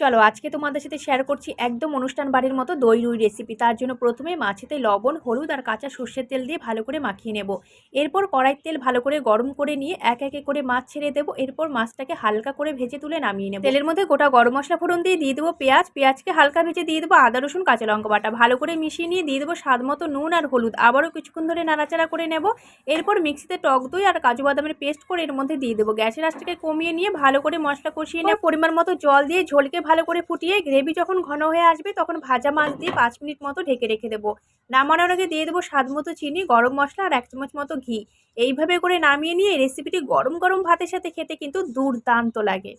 চলো আজকে তোমাদের সাথে শেয়ার করছি একদম অনুষ্ঠান বাড়ির মতো দই রুই রেসিপি। তার জন্য প্রথমে মাছেতে লবণ হলুদ আর কাঁচা সর্ষের তেল দিয়ে ভালো করে মাখিয়ে নেব। এরপর কড়াইয়ের তেল ভালো করে গরম করে নিয়ে এক একে করে মাছ ছেড়ে দেবো। এরপর মাছটাকে হালকা করে ভেজে তুলে নামিয়ে নেব। তেলের মধ্যে গোটা গরম মশলা ফোড়ন দিয়ে দেবো পেঁয়াজকে হালকা ভেজে দিয়ে দেবো আদা রসুন কাঁচা লঙ্কা বাটা। ভালো করে মিশিয়ে নিয়ে দিয়ে দেবো স্বাদ মতো নুন আর হলুদ। আবারও কিছুক্ষণ ধরে নাড়াচাড়া করে নেব। এরপর মিক্সিতে টক দই আর কাজু বাদামের পেস্ট করে এর মধ্যে দিয়ে দেবো। গ্যাসের আঁচটাকে কমিয়ে নিয়ে ভালো করে মশলা কষিয়ে নেব। পরিমাণ মতো জল দিয়ে ঝোলকে ভালো করে ফুটিয়ে গ্রেভি যখন ঘন হয়ে আসবে তখন ভাজা মাছ দিয়ে 5 মিনিট মতো ঢেকে রেখে দেবো। নামানোর আগে দিয়ে দেবো স্বাদ মতো চিনি, গরম মশলা আর 1 চামচ মতো ঘি। এইভাবে করে নামিয়ে নিয়ে রেসিপিটি গরম গরম ভাতের সাথে খেতে কিন্তু দুর্দান্ত লাগে।